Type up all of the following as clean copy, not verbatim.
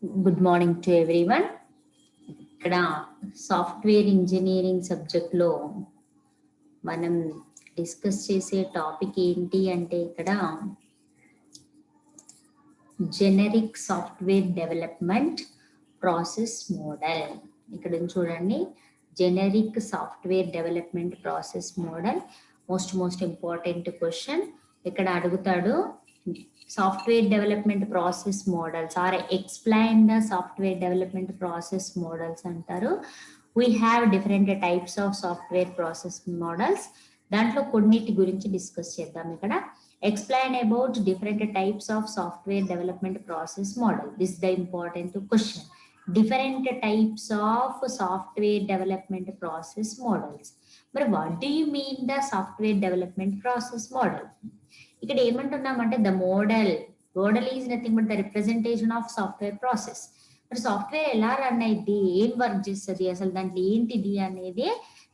Good morning to everyone. ఇక్కడ software engineering సబ్జెక్ట్లో మనం డిస్కస్ చేసే టాపిక్ ఏంటి అంటే ఇక్కడ generic software development process model. ఇక్కడ చూడండి, generic software development process model most important question. ఇక్కడ అడుగుతాడు software development process models or explain the software development process models antaru. We have different types of software process models. దాంట్లో కొన్నిటి గురించి discuss చేద్దాం. ఇక్కడ explain about different types of software development process model. This is the important question. Different types of software development process models. But what do you mean the software development process model? ఇక్కడ ఏమంటున్నామంటే the model is nothing but the representation of software process. మరి software ఎలా run అయింది, ఏం work చేస్తుంది, అసలు దాంట్లో ఏంటిది అనేది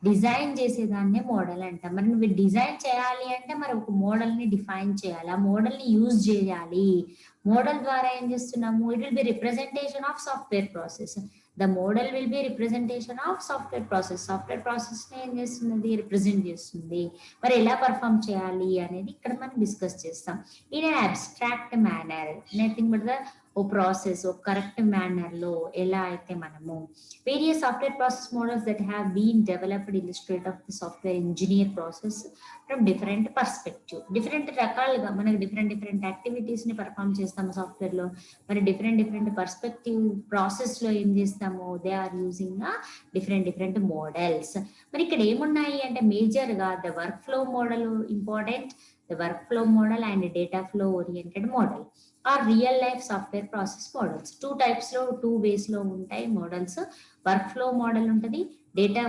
డిజైన్ చేసేదాన్నే మోడల్ అంటాం. మరి నువ్వు డిజైన్ చేయాలి అంటే మరి ఒక మోడల్ని డిఫైన్ చేయాలి, ఆ మోడల్ని యూజ్ చేయాలి. మోడల్ ద్వారా ఏం చేస్తున్నాము, it will B representation of software process. The model will be representation of software process. Software process ని ఏం చేస్తుంది, రిప్రజెంట్ చేస్తుంది. మరి ఎలా పర్ఫామ్ చేయాలి అనేది ఇక్కడ మనం డిస్కస్ చేస్తాం. In an abstract manner, nothing but the oh process oh correct manner లో ఎలా అయితే మనము various software process models that have been developed in the state of the software engineer process from different perspective. Different రకాలుగా మనకి different activities ని perform చేస్తాము software లో. మరి డిఫరెంట్ పర్స్పెక్టివ్ ప్రాసెస్ లో ఏం చేస్తాము, they are using different models. మరి ఇక్కడ ఏమున్నాయి అంటే మేజర్ గా the work flow model important. The work flow model and data flow oriented model are real life software process models. Two ways లో ఉంటాయి మోడల్స్. వర్క్ ఫ్లో మోడల్ ఉంటుంది, data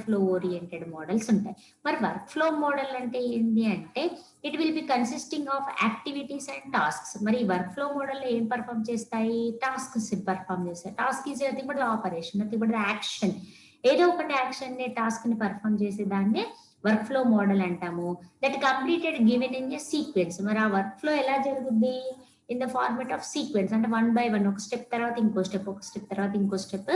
flow oriented models ఉంటాయి. మరి work flow model అంటే ఏంటి అంటే it will be consisting of activities and tasks. మరి work flow model ఏం పర్ఫామ్ చేస్తాయి, టాస్క్స్ పర్ఫామ్ చేస్తాయి. Task is nothing but operation, nothing but action. ఏదో ఒకటి యాక్షన్ ని టాస్క్ ని పర్ఫామ్ చేసేదాన్ని వర్క్ ఫ్లో మోడల్ అంటాము. That completed given in a sequence. మరి ఆ వర్క్ ఫ్లో ఎలా జరుగుద్ది, in the format of sequence. అంటే 1 by 1 ఒక స్టెప్ తర్వాత ఇంకో స్టెప్, ఒక స్టెప్ తర్వాత ఇంకో స్టెప్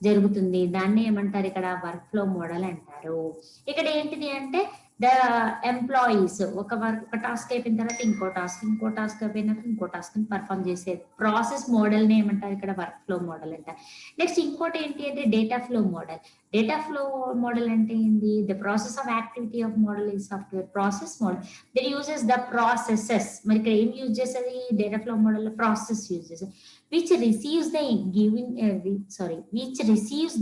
జరుగుతుంది. దాన్ని ఏమంటారు ఇక్కడ, వర్క్ ఫ్లో మోడల్ అంటారు. ఇక్కడ ఏంటిది అంటే ద ఎంప్లాయీస్ ఒక టాస్క్ అయిపోయిన తర్వాత ఇంకో టాస్క్ అయిపోయినాక ఇంకో టాస్క్ ని పర్ఫామ్ చేసే ప్రాసెస్ మోడల్ ని ఏమంటారు ఇక్కడ, వర్క్ ఫ్లో మోడల్ అంటారు. నెక్స్ట్ ఇంకోటి ఏంటి అంటే data flow model. Data flow model అంటే ఏంటి, the process of activity of model is software process model that uses the processes. మరి ఇక్కడ ఏం యూజ్ చేస్తుంది, data flow model process use చేస్తుంది which receives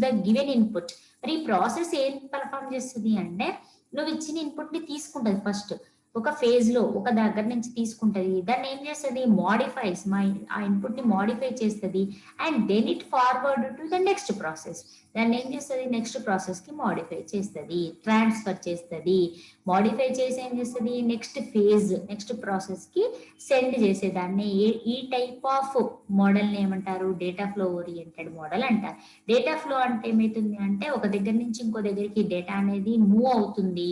the given input. మరి ఈ process ఏం పర్ఫామ్ చేస్తుంది అంటే నువ్వు ఇచ్చిన ఇన్పుట్ ని తీసుకుంటది, ఫస్ట్ ఒక ఫేజ్ లో ఒక దగ్గర నుంచి తీసుకుంటది, దాన్ని ఏం చేస్తుంది, మోడిఫైస్ ఆ ఇన్పుట్ ని మోడిఫై చేస్తుంది. And then it forward to the next process. దాన్ని ఏం చేస్తుంది, నెక్స్ట్ ప్రాసెస్ కి మోడిఫై చేస్తుంది, ట్రాన్స్ఫర్ చేస్తుంది. మోడిఫై చేసి ఏం చేస్తుంది, నెక్స్ట్ ప్రాసెస్ కి సెండ్ చేసేదాన్ని ఈ టైప్ ఆఫ్ మోడల్ ని ఏమంటారు, డేటా ఫ్లో ఓరియంటెడ్ మోడల్ అంటారు. డేటా ఫ్లో అంటే ఏమైతుంది అంటే ఒక దగ్గర నుంచి ఇంకో దగ్గరికి డేటా అనేది మూవ్ అవుతుంది.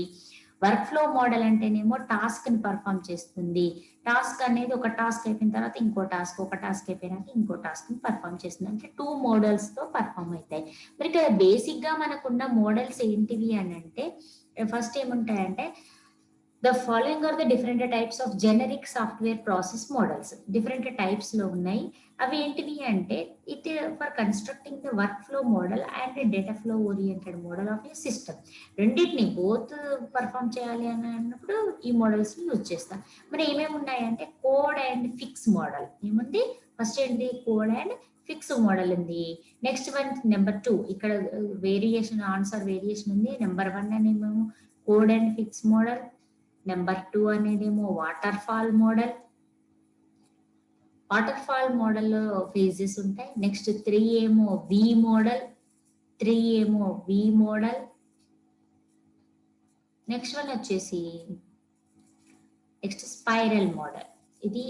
వర్క్ ఫ్లో మోడల్ అంటేనేమో టాస్క్ ని పర్ఫామ్ చేస్తుంది. టాస్క్ అనేది ఒక టాస్క్ అయిపోయిన తర్వాత ఇంకో టాస్క్, ఒక టాస్క్ అయిపోయినాక ఇంకో టాస్క్ ని పర్ఫామ్ చేస్తుంది. అంటే 2 మోడల్స్ తో పర్ఫామ్ అవుతాయి. మరి ఇక్కడ బేసిక్ గా మనకున్న మోడల్స్ ఏంటివి అని అంటే ఫస్ట్ ఏముంటాయంటే the following are the different types of generic software process models. Different types లో ఉన్నాయి. అవి ఏంటివి అంటే it for constructing the work flow model and data flow oriented model of a system. రెండింటిని బోత్ పర్ఫామ్ చేయాలి అని అన్నప్పుడు ఈ మోడల్స్ ని యూజ్ చేస్తాం. మరి ఏమేమి ఉన్నాయంటే కోడ్ అండ్ ఫిక్స్ మోడల్. ఏముంది, ఫస్ట్ ఏంటి, కోడ్ అండ్ ఫిక్స్ మోడల్ ఉంది. నెక్స్ట్ వన్ నెంబర్ 2, ఇక్కడ ఆన్సర్ వేరియేషన్ ఉంది. నెంబర్ 1 అనేమో code and fix model, number 2 అనేదేమో వాటర్ ఫాల్ మోడల్ ఫేజెస్ ఉంటాయి. నెక్స్ట్ 3 ఏమో వి మోడల్. నెక్స్ట్ వన్ వచ్చేసి స్పైరల్ మోడల్. ఇది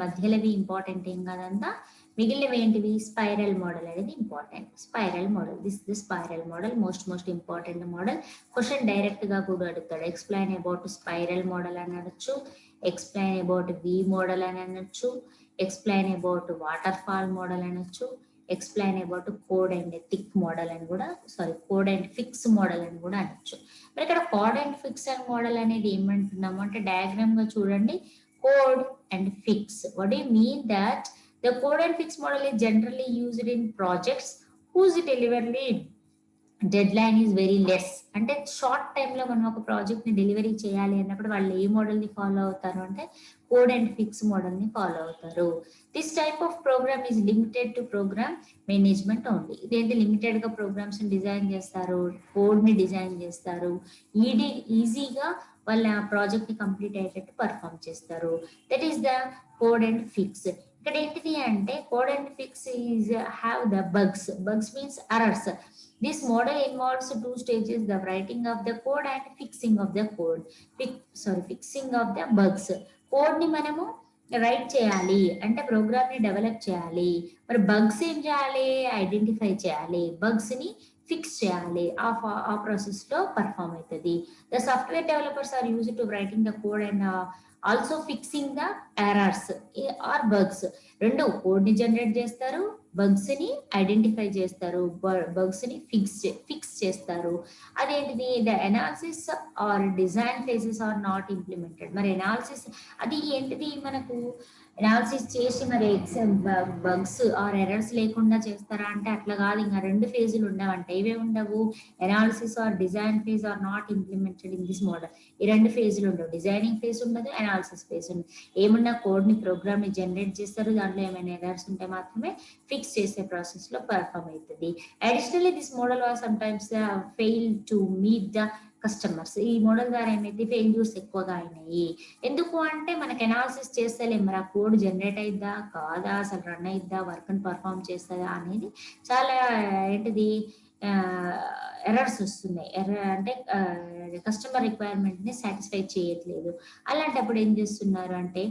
మధ్యలోవి ఇంపార్టెంట్ ఏం కాదంతా, మిగిలినవి ఏంటివి, స్పైరల్ మోడల్ అనేది important. Spiral model, the spiral model most important model. Question direct గా కూడా అడుగుతాడు, ఎక్స్ప్లెయిన్ అబౌట్ స్పైరల్ మోడల్ అని అడగచ్చు. ఎక్స్ప్లెయిన్ అబౌట్ వి మోడల్ అని అనొచ్చు, explain about waterfall model అనొచ్చు, ఎక్స్ప్లెయిన్ అబౌట్ కోడ్ అండ్ థిక్ మోడల్ అని కూడా కోడ్ అండ్ ఫిక్స్ మోడల్ అని కూడా అనొచ్చు. మరి ఇక్కడ code and fix and model అనేది ఏమంటున్నాము అంటే డయాగ్రామ్ గా చూడండి, code and fix. What do you mean that the code and fix model is generally used in projects whose delivery dead line is very less. అంటే short టైంలో మనం ఒక project ని delivery చేయాలి అన్నప్పుడు వాళ్ళు ఏ మోడల్ ని ఫాలో అవుతారు అంటే కోడ్ అండ్ ఫిక్స్ మోడల్ ని ఫాలో అవుతారు. This type of program is limited to program management only. ఇదేంటి లిమిటెడ్ గా ప్రోగ్రామ్స్ ని డిజైన్ చేస్తారు, కోడ్ ని డిజైన్ చేస్తారు, ఈజీగా వాళ్ళ ప్రాజెక్ట్ ని కంప్లీట్ అయ్యేటట్టు పర్ఫామ్ చేస్తారు. That is the code and fix. ఇక్కడ ఏంటిది అంటే code and fix is have the bugs means errors. This model involves two stages: the writing of the code and fixing of the code. Fixing of the bugs. Code ని మనము right చేయాలి అంటే programme ని develop చేయాలి, మరి bugs ఏం చేయాలి, identify చేయాలి, బగ్స్ ని ఫిక్స్ చేయాలి. ఆ ప్రాసెస్ లో పర్ఫామ్ అవుతుంది. The software developers are use to writing the code and also fixing the errors or bugs. రెండు కోడ్ ని జనరేట్ చేస్తారు, బగ్స్ ని ఐడెంటిఫై చేస్తారు, బగ్స్ ని ఫిక్స్ చేస్తారు. అదేంటిది the analysis or design phases are not implemented. మరి ఎనాలిసిస్ అది ఏంటిది, మనకు ఎనాలిసిస్ చేసి మరి బగ్స్ ఆర్ ఎర్రర్స్ లేకుండా చేస్తారా అంటే అట్లా కాదు. ఇంకా రెండు ఫేజులు ఉండవంటే ఇవే ఉండవు. Analysis or design phase are not implemented in this model. ఈ రెండు ఫేజులు ఉండవు, డిజైనింగ్ ఫేజ్ ఉండదు, ఎనాలిసిస్ ఫేజ్ ఉండదు. ఏమన్నా కోడ్ ని ప్రోగ్రామ్ ని జనరేట్ చేస్తారు, దాంట్లో ఏమైనా ఎర్రర్స్ ఉంటే మాత్రమే ఫిక్స్ చేసే ప్రాసెస్ లో పర్ఫామ్ అవుతుంది. Additionally this model was some times fail to meet the customers. ఈ మోడల్ ద్వారా ఏమైతే ఫెయిల్యూర్స్ ఎక్కువగా అయినాయి. ఎందుకు అంటే మనకి ఎనాలిసిస్ చేస్తలేం, మరి ఆ కోడ్ జనరేట్ అయిద్దా కాదా, అసలు రన్ అయిద్దా, వర్క్ ని పర్ఫామ్ చేస్తుందా అనేది చాలా ఏంటిది ఎర్రర్స్ వస్తున్నాయి. ఎర్రర్ అంటే కస్టమర్ రిక్వైర్మెంట్ ని సాటిస్ఫై చేయట్లేదు. అలాంటప్పుడు ఏం చేస్తున్నారు అంటే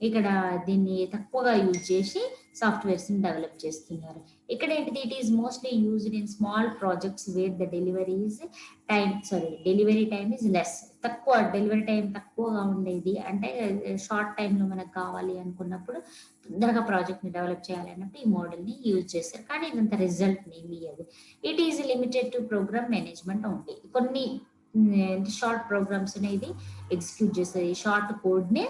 ఇక్కడ దీన్ని తక్కువగా యూజ్ చేసి సాఫ్ట్వేర్స్ ని డెవలప్ చేస్తున్నారు. ఇక్కడ ఏంటిది, it is mostly used in small projects wear the delivery time is less. తక్కువ డెలివరీ టైం తక్కువగా ఉండేది అంటే షార్ట్ టైంలో మనకు కావాలి అనుకున్నప్పుడు తొందరగా ప్రాజెక్ట్ ని డెవలప్ చేయాలి అన్నప్పుడు ఈ మోడల్ ని యూజ్ చేస్తారు. కానీ ఇదంత రిజల్ట్ ఏమి ఇవ్వదు. It is limited to program management only. కొన్ని షార్ట్ ప్రోగ్రామ్స్ అనేది ఎగ్జిక్యూట్ చేస్తుంది, షార్ట్ కోడ్ ని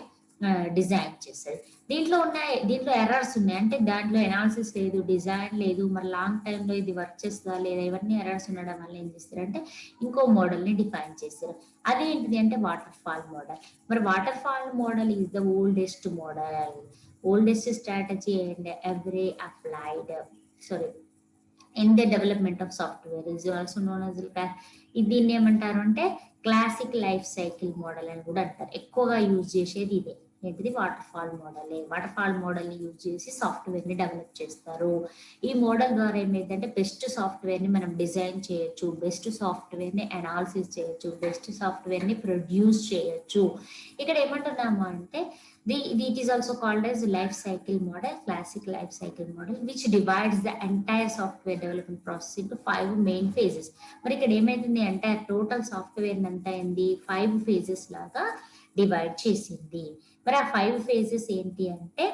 డిజైన్ చేస్తుంది. దీంట్లో ఎర్రర్స్ ఉన్నాయి అంటే దాంట్లో ఎనాలిసిస్ లేదు, డిజైన్ లేదు, మరి లాంగ్ టైంలో ఇది వర్క్ చేస్తుందా లేదా, ఇవన్నీ ఎర్రర్స్ ఉండడం వల్ల ఏం చేస్తారంటే ఇంకో మోడల్ ని డిఫైన్ చేస్తారు. అదేంటిది అంటే వాటర్ ఫాల్ మోడల్. మరి water fall model is the oldest model, oldest strategy and every applied in the development of software is also known as దీన్ని ఏమంటారు అంటే క్లాసిక్ లైఫ్ సైకిల్ మోడల్ అని కూడా అంటారు. ఎక్కువగా యూజ్ చేసేది ఇదే, ఏంటిది water fall model. Water fall model ని యూజ్ చేసి సాఫ్ట్వేర్ ని డెవలప్ చేస్తారు. ఈ మోడల్ ద్వారా ఏమైందంటే బెస్ట్ సాఫ్ట్వేర్ ని మనం డిజైన్ చేయొచ్చు, బెస్ట్ సాఫ్ట్వేర్ ని అనాలిసిస్ చేయొచ్చు, బెస్ట్ సాఫ్ట్వేర్ ని ప్రొడ్యూస్ చేయొచ్చు. ఇక్కడ ఏమంటున్నాము అంటే it is also called as life cycle model, classic life cycle model, which divides the entire software development process into 5 main phases. మరి ఇక్కడ ఏమైతుంది అంటే టోటల్ సాఫ్ట్వేర్ అంతా ఏంది 5 phases లాగా డివైడ్ చేసింది. మరి ఆ 5 phases ఏంటి అంటే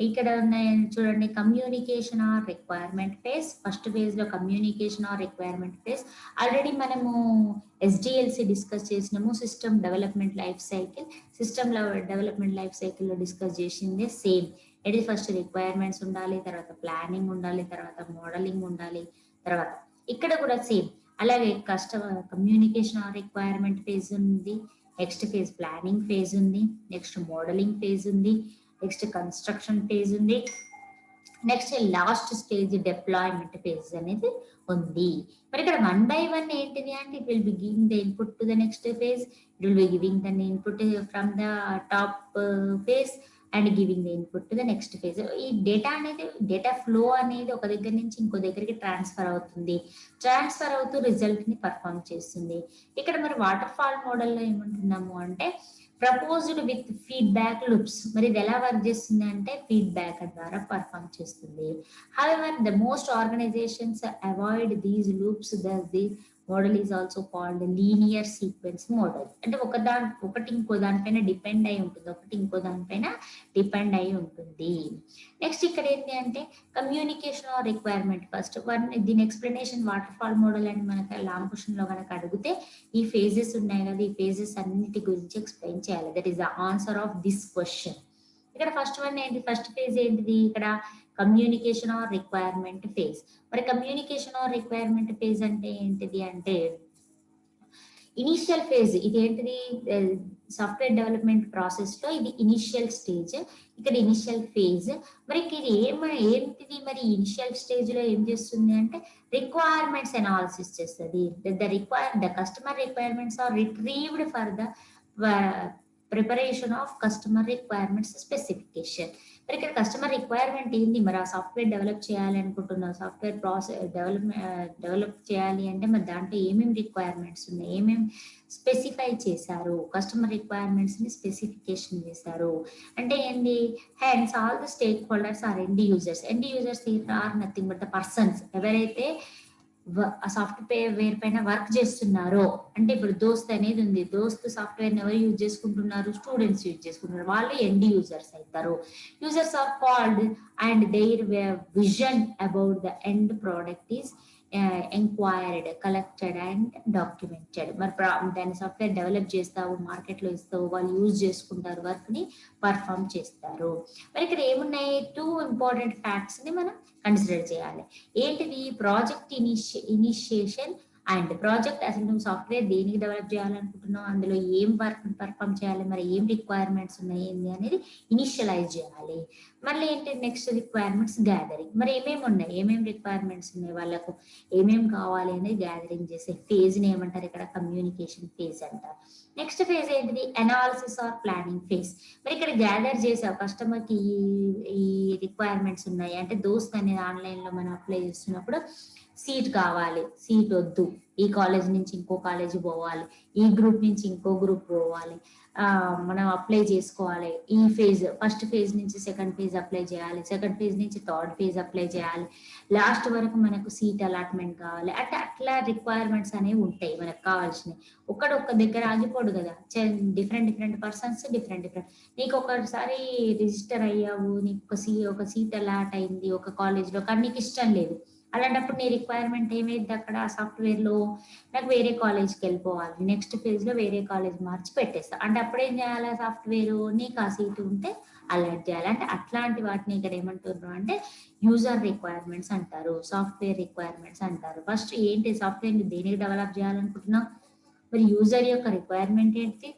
ఇక్కడ ఉన్నాయని చూడండి. Communication or requirement phase. First phase లో communication or requirement phase already మనము ఎస్డిఎల్సి డిస్కస్ చేసినాము. System development life cycle, development life cycle లో డిస్కస్ చేసిందే సేమ్. ఇది ఫస్ట్ రిక్వైర్మెంట్స్ ఉండాలి, తర్వాత ప్లానింగ్ ఉండాలి, తర్వాత మోడలింగ్ ఉండాలి, తర్వాత ఇక్కడ కూడా సేమ్ అలాగే కమ్యూనికేషన్ ఆర్ రిక్వైర్మెంట్ ఫేజ్ ఉంది, నెక్స్ట్ ఫేజ్ ప్లానింగ్ ఫేజ్ ఉంది, నెక్స్ట్ మోడలింగ్ ఫేజ్ ఉంది, నెక్స్ట్ కన్స్ట్రక్షన్ ఫేజ్ ఉంది, next last stage deployment phase అనేది ఉంది. మరి ఇక్కడ 1 by 1 ఏంటిది అంటే it will be giving the input to the next phase, it will be giving the input from the top phase and giving the input to the next phase. ఈ data flow అనేది ఒక దగ్గర నుంచి ఇంకో దగ్గరికి transfer అవుతూ result ని perform చేస్తుంది. ఇక్కడ మరి వాటర్ ఫాల్ మోడల్లో ఏమంటున్నాము అంటే ప్రపోజ్డ్ విత్ ఫీడ్బ్యాక్ లూప్స్. మరి ఇది ఎలా వర్క్ చేస్తుంది అంటే ఫీడ్బ్యాక్ ద్వారా పర్ఫామ్ చేస్తుంది. However the most organizations avoid these loops, thus the model is also called linear sequence model. అంటే ఒకటి ఇంకో దానిపైన డిపెండ్ అయి ఉంటుంది, ఒకటి ఇంకో దానిపైన డిపెండ్ అయి ఉంటుంది. నెక్స్ట్ ఇక్కడ ఏంటి అంటే కమ్యూనికేషన్ ఆర్ రిక్వైర్మెంట్. ఫస్ట్ దీని ఎక్స్ప్లెనేషన్ వాటర్ ఫాల్ మోడల్ అని మనకు లాంగ్ క్వశ్చన్ లో కనుక అడిగితే ఈ ఫేజెస్ ఉన్నాయి కదా, ఈ ఫేజెస్ అన్నిటి గురించి ఎక్స్ప్లెయిన్ చేయాలి. That is the answer of this question. ఇక్కడ ఫస్ట్ వన్ ఏంటి, ఫస్ట్ ఫేజ్ ఏంటిది, ఇక్కడ కమ్యూనికేషన్ ఆర్ రిక్వైర్మెంట్ ఫేజ్. మరి కమ్యూనికేషన్ ఆర్ రిక్వైర్మెంట్ ఫేజ్ అంటే ఏంటిది అంటే ఇనిషియల్ ఫేజ్. ఇది ఏంటిది, సాఫ్ట్వేర్ డెవలప్మెంట్ ప్రాసెస్ లో ఇది ఇనిషియల్ స్టేజ్, ఇక్కడ ఇనిషియల్ ఫేజ్. మరి ఇది ఏంటిది, మరి ఇనిషియల్ స్టేజ్ లో ఏం చేస్తుంది అంటే రిక్వైర్మెంట్స్ అనాలిసిస్ చేస్తుంది. The customer requirements are retrieved for the preparation of customer requirements specification. మరి ఇక్కడ కస్టమర్ రిక్వైర్మెంట్ ఏంది, మరి ఆ సాఫ్ట్వేర్ డెవలప్ చేయాలి అనుకుంటున్నాం, సాఫ్ట్వేర్ ప్రాసెస్ డెవలప్ చేయాలి అంటే మరి దాంట్లో ఏమేమి రిక్వైర్మెంట్స్ ఉన్నాయి, ఏమేమి స్పెసిఫై చేశారు, కస్టమర్ రిక్వైర్మెంట్స్ ని స్పెసిఫికేషన్ చేశారు అంటే ఏంది. Hence all the stakeholders are end users. End users are nothing but the persons ఎవరైతే సాఫ్ట్వేర్ పైన వర్క్ చేస్తున్నారో. అంటే ఇప్పుడు దోస్త్ అనేది ఉంది, దోస్త్ సాఫ్ట్వేర్ ఎవరు యూజ్ చేసుకుంటున్నారు, స్టూడెంట్స్ యూజ్ చేసుకుంటున్నారు, వాళ్ళు ఎండ్ యూజర్స్ అవుతారు. Users are called and their vision about the end product is enquired, collected and documented. మరి దాన్ని సాఫ్ట్వేర్ డెవలప్ చేస్తావు, మార్కెట్లో ఇస్తావు, వాళ్ళు యూజ్ చేసుకుంటారు, వర్క్ ని పర్ఫామ్ చేస్తారు. మరి ఇక్కడ ఏమున్నాయి, 2 ఇంపార్టెంట్ ఫ్యాక్ట్స్ ని మనం కన్సిడర్ చేయాలి. ఏంటిది, ప్రాజెక్ట్ ఇనిషియేషన్ అండ్ ప్రాజెక్ట్. అసలు నువ్వు సాఫ్ట్వేర్ దేనికి డెవలప్ చేయాలనుకుంటున్నావు, అందులో ఏం వర్క్ పర్ఫామ్ చేయాలి, మరి ఏం రిక్వైర్మెంట్స్ ఉన్నాయి ఏంటి అనేది ఇనిషియలైజ్ చేయాలి. మళ్ళీ ఏంటి నెక్స్ట్ రిక్వైర్మెంట్స్ గ్యాదరింగ్. మరి ఏమేమి ఉన్నాయి, ఏమేమి రిక్వైర్మెంట్స్ ఉన్నాయి, వాళ్ళకు ఏమేమి కావాలి అనేది గ్యాదరింగ్ చేసే ఫేజ్ ని ఏమంటారు, ఇక్కడ కమ్యూనికేషన్ ఫేజ్ అంటారు. నెక్స్ట్ ఫేజ్ ఏంటిది, అనాలిసిస్ ఆర్ ప్లానింగ్ ఫేజ్. మరి ఇక్కడ గ్యాదర్ చేసావు, కస్టమర్ కి ఈ రిక్వైర్మెంట్స్ ఉన్నాయి అంటే దోస్త్ అనేది ఆన్లైన్ లో మనం అప్లై చేస్తున్నప్పుడు సీట్ కావాలి, సీట్ వద్దు, ఈ కాలేజ్ నుంచి ఇంకో కాలేజ్ పోవాలి, ఈ గ్రూప్ నుంచి ఇంకో గ్రూప్ పోవాలి, మనం అప్లై చేసుకోవాలి. ఈ ఫేజ్ ఫస్ట్ ఫేజ్ నుంచి సెకండ్ ఫేజ్ అప్లై చేయాలి, సెకండ్ ఫేజ్ నుంచి థర్డ్ ఫేజ్ అప్లై చేయాలి, లాస్ట్ వరకు మనకు సీట్ అలాట్మెంట్ కావాలి. అంటే అట్లా రిక్వైర్మెంట్స్ అనేవి ఉంటాయి మనకు కావాల్సినవి. ఒక్క దగ్గర ఆగిపోడు కదా, డిఫరెంట్ పర్సన్స్ డిఫరెంట్. నీకు ఒకసారి రిజిస్టర్ అయ్యావు, నీకు ఒక సీట్ అలాట్ అయింది ఒక కాలేజ్ లో, కానీ నీకు ఇష్టం లేదు. అలాంటప్పుడు నీ రిక్వైర్మెంట్ ఏమైంది అక్కడ సాఫ్ట్వేర్ లో, నాకు వేరే కాలేజ్కి వెళ్ళిపోవాలి, నెక్స్ట్ ఫేజ్ లో వేరే కాలేజ్ మార్చి పెట్టేస్తా అంటే అప్పుడు ఏం చేయాలి, సాఫ్ట్వేర్ నీకు ఆ సీట్ ఉంటే అలర్ట్ చేయాలి. అంటే అట్లాంటి వాటిని ఇక్కడ ఏమంటున్నారు అంటే యూజర్ రిక్వైర్మెంట్స్ అంటారు, సాఫ్ట్వేర్ రిక్వైర్మెంట్స్ అంటారు. ఫస్ట్ ఏంటి, సాఫ్ట్వేర్ ని దేనికి డెవలప్ చేయాలనుకుంటున్నావు, మరి యూజర్ యొక్క రిక్వైర్మెంట్ ఏంటి.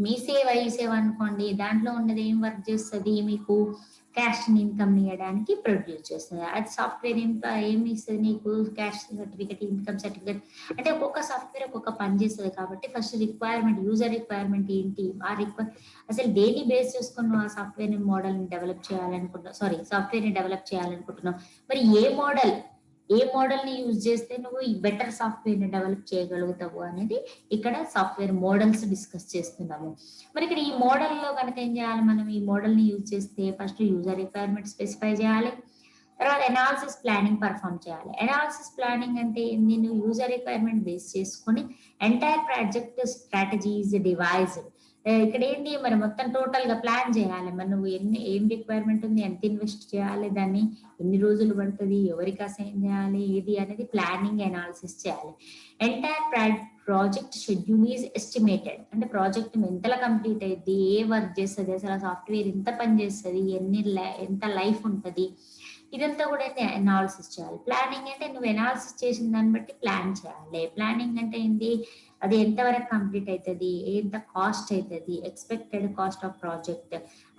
మీ సేవ అనుకోండి, దాంట్లో ఉన్నది ఏం వర్క్ చేస్తుంది, మీకు క్యాష్ ఇన్కమ్ ఇవ్వడానికి ప్రొడ్యూస్ చేస్తుంది. అది సాఫ్ట్వేర్ ఏమి ఇస్తుంది నీకు, క్యాష్ సర్టిఫికేట్, ఇన్కమ్ సర్టిఫికేట్. అంటే ఒక్కొక్క సాఫ్ట్వేర్ ఒక్కొక్క పని చేస్తుంది. కాబట్టి ఫస్ట్ రిక్వైర్మెంట్, యూజర్ రిక్వైర్మెంట్ ఏంటి, అసలు దేన్ని బేస్ చేసుకుని నువ్వు ఆ సాఫ్ట్వేర్ మోడల్ ని డెవలప్ చేయాలనుకుంటున్నావు, సాఫ్ట్వేర్ ని డెవలప్ చేయాలనుకుంటున్నావు. మరి ఏ మోడల్ ని యూజ్ చేస్తే నువ్వు ఈ బెటర్ సాఫ్ట్వేర్ ని డెవలప్ చేయగలుగుతావు అనేది ఇక్కడ సాఫ్ట్వేర్ మోడల్స్ డిస్కస్ చేస్తున్నాము. మరి ఇక్కడ ఈ మోడల్ లో కనుక ఏం చేయాలి, మనం ఈ మోడల్ ని యూజ్ చేస్తే ఫస్ట్ యూజర్ రిక్వైర్మెంట్ స్పెసిఫై చేయాలి, తర్వాత అనాలిసిస్ ప్లానింగ్ పర్ఫామ్ చేయాలి. అనాలిసిస్ ప్లానింగ్ అంటే ఏంది, నువ్వు యూజర్ రిక్వైర్మెంట్ బేస్ చేసుకొని ఎంటైర్ ప్రాజెక్ట్ స్ట్రాటజీస్ డివైజ్. ఇక్కడ ఏంటి, మరి మొత్తం టోటల్ గా ప్లాన్ చేయాలి. మరి నువ్వు ఏం రిక్వైర్మెంట్ ఉంది, ఎంత ఇన్వెస్ట్ చేయాలి, దాన్ని ఎన్ని రోజులు పడుతుంది, ఎవరికి అసైన్ చేయాలి, ఏది అనేది ప్లానింగ్ అనాలిసిస్ చేయాలి. Entire project schedule is estimated. అంటే ప్రాజెక్ట్ ఎంతలా కంప్లీట్ అయ్యింది, ఏ వర్క్ చేస్తుంది, అసలు సాఫ్ట్వేర్ ఎంత పని చేస్తుంది, ఎంత లైఫ్ ఉంటుంది, ఇదంతా కూడా అనాలిసిస్ చేయాలి. ప్లానింగ్ అంటే నువ్వు అనాలిసిస్ చేసిన దాన్ని బట్టి ప్లాన్ చేయాలి. ప్లానింగ్ అంటే ఏంటి, అది ఎంతవరకు కంప్లీట్ అవుతుంది, ఎంత కాస్ట్ అవుతుంది, expected cost of project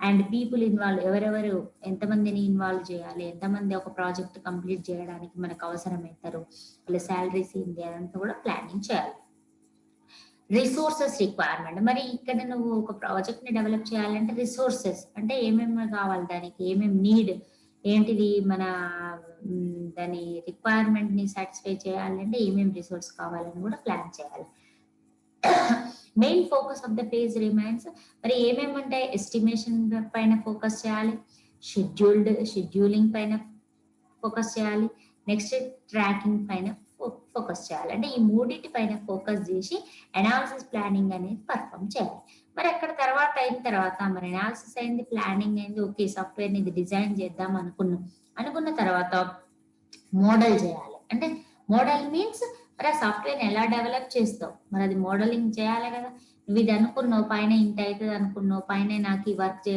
and people involve, ఎవరెవరు ఎంతమందిని ఇన్వాల్వ్ చేయాలి, ఎంతమంది ఒక ప్రాజెక్ట్ కంప్లీట్ చేయడానికి మనకు అవసరమవుతారు, వాళ్ళ శాలరీస్ ఏంటి, అదంతా కూడా ప్లానింగ్ చేయాలి. Resources requirement. మరి ఇక్కడ నువ్వు ఒక ప్రాజెక్ట్ ని డెవలప్ చేయాలంటే రిసోర్సెస్ అంటే ఏమేమి కావాలి, దానికి ఏమేమి నీడ్ ఏంటిది, మన దాని రిక్వైర్మెంట్ ని సాటిస్ఫై చేయాలంటే ఏమేమి రిసోర్స్ కావాలని కూడా ప్లాన్ చేయాలి. Main focus of the page remains. మరి ఏమేమి ఉంటాయి, ఎస్టిమేషన్ పైన ఫోకస్ చేయాలి, షెడ్యూలింగ్ పైన ఫోకస్ చేయాలి, నెక్స్ట్ ట్రాకింగ్ పైన ఫోకస్ చేయాలి. అంటే ఈ మూడింటి పైన ఫోకస్ చేసి అనాలిసిస్ ప్లానింగ్ అనేది పర్ఫామ్ చేయాలి. మరి అక్కడ తర్వాత అయిన తర్వాత మరి అనాలిసిస్ అయింది, ప్లానింగ్ అయింది, ఓకే సాఫ్ట్వేర్ని ఇది డిజైన్ చేద్దాం అనుకున్న తర్వాత మోడల్ చేయాలి. అంటే మోడల్ మీన్స్ మరి ఆ సాఫ్ట్వేర్ని ఎలా డెవలప్ చేస్తావు, మరి అది మోడలింగ్ చేయాలి కదా. నువ్వు ఇది అనుకున్నావు, పైన ఇంత అవుతుంది అనుకున్నావు, పైన నాకు ఈ వర్క్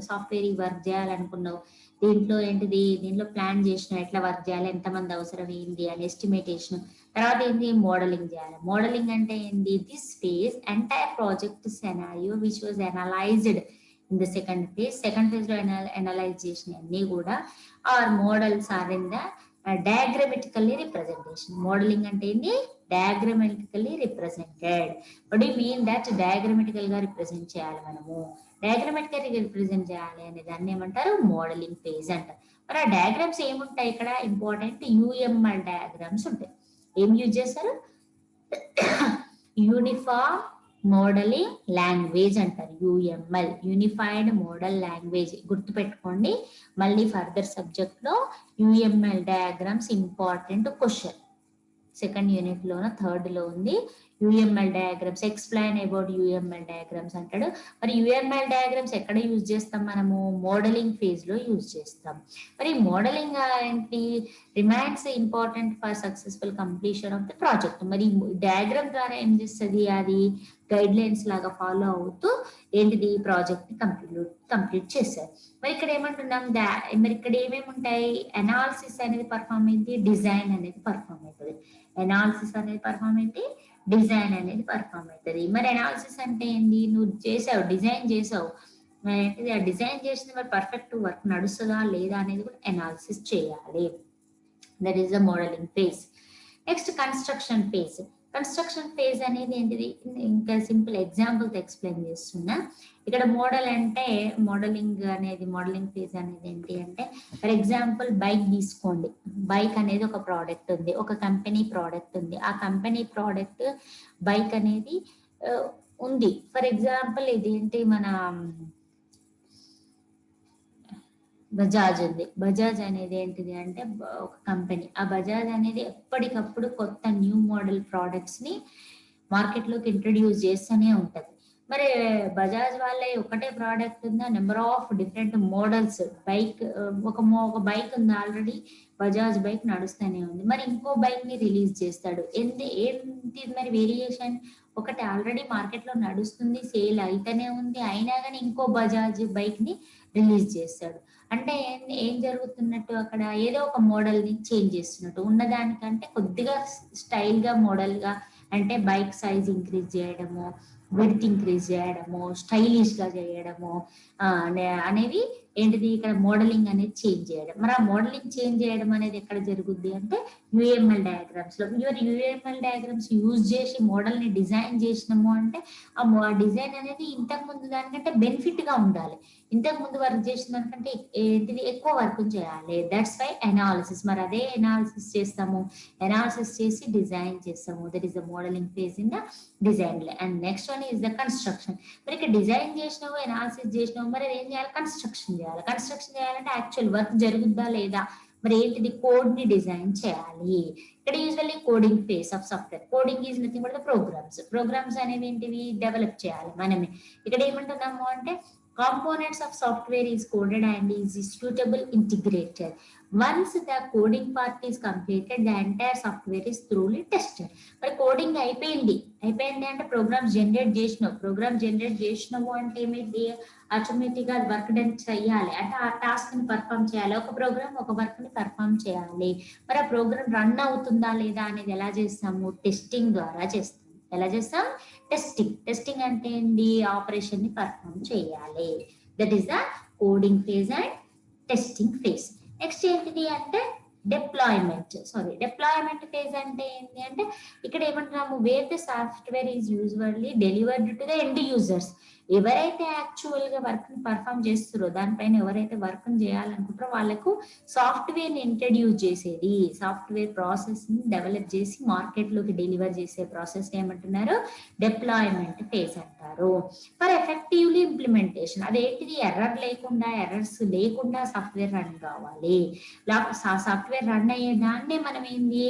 సాఫ్ట్వేర్ ఈ వర్క్ చేయాలనుకున్నావు, దీంట్లో ఏంటిది, దీంట్లో ప్లాన్ చేసిన ఎట్లా వర్క్ చేయాలి, ఎంతమంది అవసరం ఏంది అని ఎస్టిమేటేషన్. తర్వాత ఏంటి, మోడలింగ్ చేయాలి. మోడలింగ్ అంటే ఏంది, this phase entire project scenario which was analysed in the second phase. Second phase లో అనలైజ్ చేసిన అన్ని కూడా or models or in the diagrammatically representation. మోడలింగ్ అంటే ఏంటి, diagrammatically represented. What you mean that diagrammatical గా రిప్రజెంట్ చేయాలి మనము. డయాగ్రమెటికల్ రిప్రజెంట్ చేయాలి అనే దాన్ని ఏమంటారు, మోడలింగ్ ఫేజ్ అంటారు. మరి ఆ డయాగ్రామ్స్ ఏముంటాయి ఇక్కడ, ఇంపార్టెంట్ యూఎంఎల్ డయాగ్రామ్స్ ఉంటాయి. ఏం యూజ్ చేస్తారు, యూనిఫామ్ మోడలింగ్ లాంగ్వేజ్ అంటారు, యుఎంఎల్, యూనిఫైడ్ మోడల్ లాంగ్వేజ్. గుర్తుపెట్టుకోండి, మళ్ళీ ఫర్దర్ సబ్జెక్ట్ లో UML diagrams important question. Second unit లోన థర్డ్ లో ఉంది UML diagrams. Explain about UML diagrams అంటాడు. మరి యుఎంఎల్ డయాగ్రామ్స్ ఎక్కడ యూజ్ చేస్తాం మనము, మోడలింగ్ ఫేజ్ లో యూజ్ చేస్తాం. మరి మోడలింగ్ ఏంటి, remains important for successful completion of the project. మరి డయాగ్రామ్ ద్వారా ఏం చేస్తుంది, అది గైడ్ లైన్స్ లాగా ఫాలో అవుతూ ఏంటిది ప్రాజెక్ట్ కంప్లీట్ చేశారు. మరి ఇక్కడ ఏమంటున్నాం, మరి ఇక్కడ ఏమేమి ఉంటాయి, అనాలిసిస్ అనేది పర్ఫామ్ అయింది, డిజైన్ అనేది పర్ఫామ్ అవుతుంది. అనాలిసిస్ అనేది పర్ఫామ్ అయింది, డిజైన్ అనేది పర్ఫామ్ అవుతుంది. మరి అనాలిసిస్ అంటే ఏంది, నువ్వు చేసావు, డిజైన్ చేసావు, ఏంటిది ఆ డిజైన్ చేసిన మరి పర్ఫెక్ట్ వర్క్ నడుస్తుందా లేదా అనేది కూడా అనాలిసిస్ చేయాలి. That is the modelling phase. Next construction phase. Construction phase అనేది ఏంటిది, ఇంకా సింపుల్ ఎగ్జాంపుల్ తో ఎక్స్ప్లెయిన్ చేస్తున్నా. ఇక్కడ మోడల్ అంటే మోడలింగ్ ఫేజ్ అనేది ఏంటి అంటే, ఫర్ ఎగ్జాంపుల్ బైక్ తీసుకోండి. బైక్ అనేది ఒక ప్రోడక్ట్ ఉంది, ఒక కంపెనీ ప్రోడక్ట్ ఉంది. ఆ కంపెనీ ప్రోడక్ట్ బైక్ అనేది ఉంది. ఫర్ ఎగ్జాంపుల్ ఇది ఏంటి, మన బజాజ్ ఉంది. బజాజ్ అనేది ఏంటిది అంటే ఒక కంపెనీ. ఆ బజాజ్ అనేది ఎప్పటికప్పుడు కొత్త న్యూ మోడల్ ప్రోడక్ట్స్ ని మార్కెట్ లోకి ఇంట్రడ్యూస్ చేస్తూనే ఉంటది. మరి బజాజ్ వాళ్ళ ఒకటే ప్రోడక్ట్ ఉందా, number of different models bike. ఒక బైక్ ఉంది ఆల్రెడీ, బజాజ్ బైక్ నడుస్తూనే ఉంది. మరి ఇంకో బైక్ ని రిలీజ్ చేస్తాడు. ఏంటి మరి వేరియేషన్, ఒకటి ఆల్రెడీ మార్కెట్ లో నడుస్తుంది, సేల్ అయితేనే ఉంది, అయినా కానీ ఇంకో బజాజ్ బైక్ ని రిలీజ్ చేస్తాడు. అంటే ఏం జరుగుతున్నట్టు, అక్కడ ఏదో ఒక మోడల్ ని చేంజ్ చేస్తున్నట్టు, ఉన్నదానికంటే కొద్దిగా స్టైల్ గా మోడల్ గా, అంటే బైక్ సైజ్ ఇంక్రీజ్ చేయడము, విడ్త్ ఇంక్రీజ్ చేయడము, స్టైలిష్ గా చేయడము అనేది ఏంటిది, ఇక్కడ మోడలింగ్ అనేది చేంజ్ చేయడం. మరి ఆ మోడలింగ్ చేంజ్ చేయడం అనేది ఎక్కడ జరుగుద్ది అంటే యుఎంఎల్ డయాగ్రామ్స్ లో. యుఎంఎల్ డయాగ్రామ్స్ యూజ్ చేసి మోడల్ ని డిజైన్ చేసినాము అంటే ఆ డిజైన్ అనేది ఇంతకు ముందు దానికంటే బెనిఫిట్ గా ఉండాలి. ఇంతకు ముందు వర్క్ చేసిన దానికంటే ఏంటిది ఎక్కువ వర్క్ చేయాలి. That's why analysis. మరి అదే అనాలిసిస్ చేస్తాము, అనాలిసిస్ చేసి డిజైన్ చేస్తాము. That is the modelling phase in the design. And next one is the construction. మరి ఇక్కడ డిజైన్ చేసినావు, అనాలిసిస్ చేసినావు, మరి ఏం చేయాలి, కన్స్ట్రక్షన్ చేయాలి. కన్స్ట్రక్షన్ చేయాలంటే యాక్చువల్ వర్క్ జరుగుద్దా లేదా, మరి ఏంటిది, కోడ్ ని డిజైన్ చేయాలి. ఇక్కడ usually coding phase of software. Coding is nothing but the programs అనేవి ఏంటివి, డెవలప్ చేయాలి మనమే. ఇక్కడ ఏమంటున్నాము అంటే components of software is coded and is suitable integrated. Once the coding part is completed, the entire software is thoroughly tested. మరి coding అయిపోయింది అంటే programmes generate చేసినాము అంటే ఏమైంది, ఆటోమేటిక్ గా వర్క్ డన్ చేయాలి. అంటే ఆ టాస్క్ ని పర్ఫామ్ చేయాలి. ఒక ప్రోగ్రామ్ ఒక వర్క్ ని పర్ఫామ్ చేయాలి. మరి ఆ ప్రోగ్రామ్ రన్ అవుతుందా లేదా అనేది ఎలా చేస్తాము, టెస్టింగ్ ద్వారా చేస్తాం. ఎలా చేస్తాం, టెస్టింగ్ అంటే ఏంటి, ఆపరేషన్ ని పర్ఫామ్ చేయాలి. That is the coding phase and testing phase. Next ఏంటిది అంటే డిప్లాయ్మెంట్ ఫేజ్ అంటే ఏంటి అంటే, ఇక్కడ ఏమంటున్నాము, where the software is usually delivered to the end users. ఎవరైతే యాక్చువల్ గా వర్క్ ని పర్ఫామ్ చేస్తారో, దానిపైన ఎవరైతే వర్క్ చేయాలనుకుంటారో వాళ్ళకు సాఫ్ట్వేర్ ని ఇంట్రడ్యూస్ చేసేది, సాఫ్ట్వేర్ ప్రాసెస్ ని డెవలప్ చేసి మార్కెట్ లోకి డెలివర్ చేసే ప్రాసెస్ ఏమంటున్నారు, డిప్లాయ్మెంట్ ఫేజ్ అంటారు. ఫర్ ఎఫెక్టివ్లీ ఇంప్లిమెంటేషన్, అదేంటిది, ఎర్రర్స్ లేకుండా సాఫ్ట్వేర్ రన్ కావాలి. సాఫ్ట్వేర్ రన్ అయ్యే దాన్నే మనం ఏంది,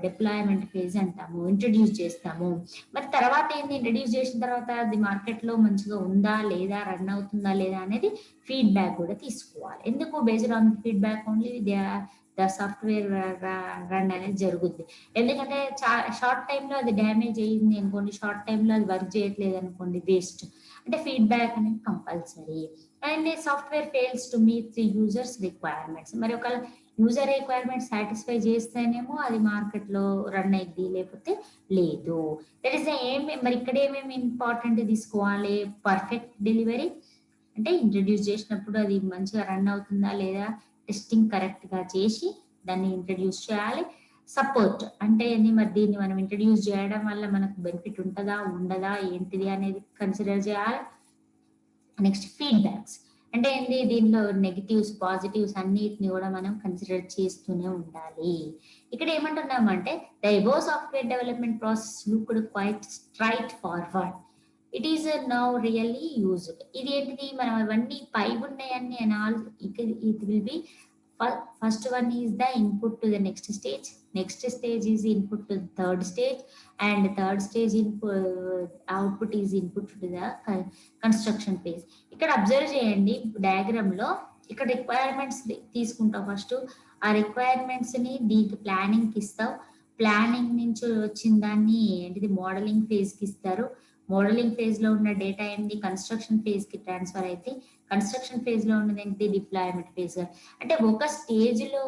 డిప్లాయ్మెంట్ ఫేజ్ అంటాము, ఇంట్రడ్యూస్ చేస్తాము. మరి తర్వాత ఏంది, ఇంట్రడ్యూస్ చేసిన తర్వాత అది మార్కెట్లో మంచిగా ఉందా లేదా, రన్ అవుతుందా లేదా అనేది ఫీడ్బ్యాక్ కూడా తీసుకోవాలి. ఎందుకు, based on feedback only the software run అనేది జరుగుద్ది. ఎందుకంటే షార్ట్ టైంలో అది డ్యామేజ్ అయ్యింది అనుకోండి, షార్ట్ టైంలో అది వర్క్ చేయట్లేదు అనుకోండి, వేస్ట్. అంటే ఫీడ్బ్యాక్ అనేది compulsory. And software fails to meet the users requirements. మరి ఒక యూజర్ రిక్వైర్మెంట్ సాటిస్ఫై చేస్తేనేమో అది మార్కెట్లో రన్ అయ్యింది, లేకపోతే లేదు. దట్ ఈస్ మరి ఇక్కడ ఏమేమి ఇంపార్టెంట్ తీసుకోవాలి, పర్ఫెక్ట్ డెలివరీ అంటే ఇంట్రడ్యూస్ చేసినప్పుడు అది మంచిగా రన్ అవుతుందా లేదా, టెస్టింగ్ కరెక్ట్గా చేసి దాన్ని ఇంట్రడ్యూస్ చేయాలి. సపోర్ట్ అంటే ఏంది, మరి దీన్ని మనం ఇంట్రడ్యూస్ చేయడం వల్ల మనకు బెనిఫిట్ ఉంటుందా ఉండదా ఏంటిది అనేది కన్సిడర్ చేయాలి. నెక్స్ట్ ఫీడ్బ్యాక్స్ అంటే ఏంటి, దీనిలో నెగిటివ్స్ పాజిటివ్స్ అన్నిటిని కూడా మనం కన్సిడర్ చేస్తూనే ఉండాలి. ఇక్కడ ఏమంటున్నామంటే the above software development process looked quite straightforward, it is now really used. ఇది ఏంటిది, మనం అవన్నీ పై ఉన్నాయన్ని it will be first one is the input to the next stage is input to third stage, and third stage output is input to the construction phase. ఇక్కడ observe చేయండి diagram లో, ఇక్కడ రిక్వైర్మెంట్స్ తీసుకుంటాం ఫస్ట్. ఆ requirements ని దీనికి planning కి ఇస్తావు, ప్లానింగ్ నుంచి వచ్చిన దాన్ని ఏంటిది మోడలింగ్ ఫేజ్ కి ఇస్తారు. మోడలింగ్ ఫేజ్ లో ఉన్న డేటా ఏంటి కన్స్ట్రక్షన్ ఫేజ్ కి ట్రాన్స్ఫర్ అయితే, కన్స్ట్రక్షన్ ఫేజ్ లో ఉన్నది ఏంటి డిప్లాయ్మెంట్ ఫేజ్. అంటే ఒక స్టేజ్ లో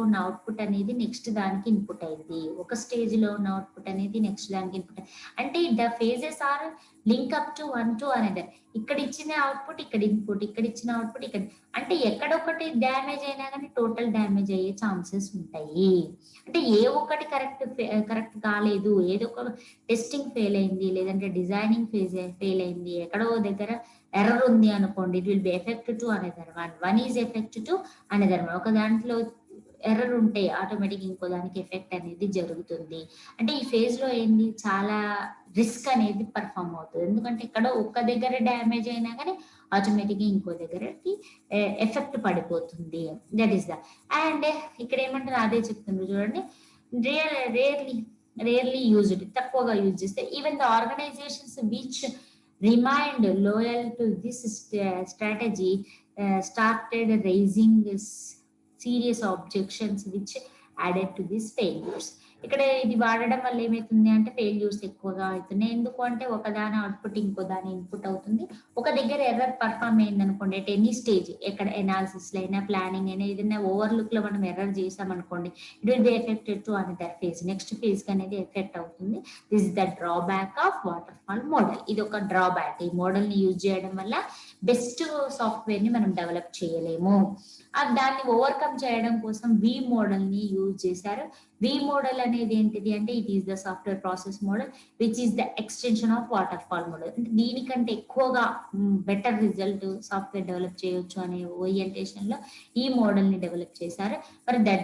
ఉన్న అవుట్పుట్ అనేది నెక్స్ట్ దానికి ఇన్పుట్ అయింది, ఒక స్టేజ్ లో ఉన్న అవుట్పుట్ అనేది నెక్స్ట్ దానికి ఇన్పుట్. అంటే the phases are link up to one to another. ఇక్కడ ఇచ్చిన అవుట్పుట్ ఇక్కడ ఇన్పుట్, ఇక్కడ ఇచ్చిన అవుట్పుట్ ఇక్కడ. అంటే ఎక్కడొకటి డ్యామేజ్ అయినా కానీ టోటల్ డ్యామేజ్ అయ్యే ఛాన్సెస్ ఉంటాయి. అంటే ఏ ఒక్కటి కరెక్ట్ కాలేదు, ఏదో ఒక టెస్టింగ్ ఫెయిల్ అయింది, లేదంటే డిజైనింగ్ ఫెయిల్ అయింది, ఎక్కడో దగ్గర ఎర్రర్ ఉంది అనుకోండి, it will be effect to another one is effect to another one. ఒక దాంట్లో ఎర్రర్ ఉంటే ఆటోమేటిక్ ఇంకో దానికి ఎఫెక్ట్ అనేది జరుగుతుంది. అంటే ఈ ఫేజ్ లో ఏంది చాలా రిస్క్ అనేది పర్ఫామ్ అవుతుంది. ఎందుకంటే ఇక్కడ ఒక్క దగ్గర డ్యామేజ్ అయినా కానీ ఆటోమేటిక్గా ఇంకో దగ్గరకి ఎఫెక్ట్ పడిపోతుంది. That is the. అండ్ ఇక్కడ ఏమంటారు అదే చెప్తున్నారు చూడండి, రేర్లీ యూజ్డ్, తక్కువగా యూజ్ చేస్తే. Even the organizations which remained loyal to this strategy started raising serious objections which added to these failures. ఇక్కడ ఇది వాడడం వల్ల ఏమైతుంది అంటే ఫెయిల్యూర్స్ ఎక్కువగా అవుతున్నాయి. ఎందుకు అంటే ఒకదాని అవుట్పుట్ ఇంకో దాని ఇన్పుట్ అవుతుంది. ఒక దగ్గర ఎర్రర్ పర్ఫామ్ అయింది అనుకోండి, అట్ ఎనీ స్టేజ్, ఎక్కడ ఎనాలిసిస్ లో అయినా ప్లానింగ్ అయినా ఏదైనా ఓవర్లుక్ లో మనం ఎర్రర్ చేసామనుకోండి, it will be affected to another phase, next phase కి అనేది ఎఫెక్ట్ అవుతుంది. This is the drawback of water fall model. ఇది ఒక డ్రాబ్యాక్. ఈ మోడల్ ని యూజ్ చేయడం వల్ల బెస్ట్ సాఫ్ట్వేర్ ని మనం డెవలప్ చేయలేము. దాన్ని ఓవర్కమ్ చేయడం కోసం వి మోడల్ ని యూజ్ చేశారు. వి మోడల్ అనేది ఏంటిది అంటే it is the software process model which is the extension of water fall model. అంటే దీనికంటే ఎక్కువగా బెటర్ రిజల్ట్ సాఫ్ట్వేర్ డెవలప్ చేయొచ్చు అనే ఓరియంటేషన్ లో ఈ మోడల్ ని డెవలప్ చేశారు. మరి the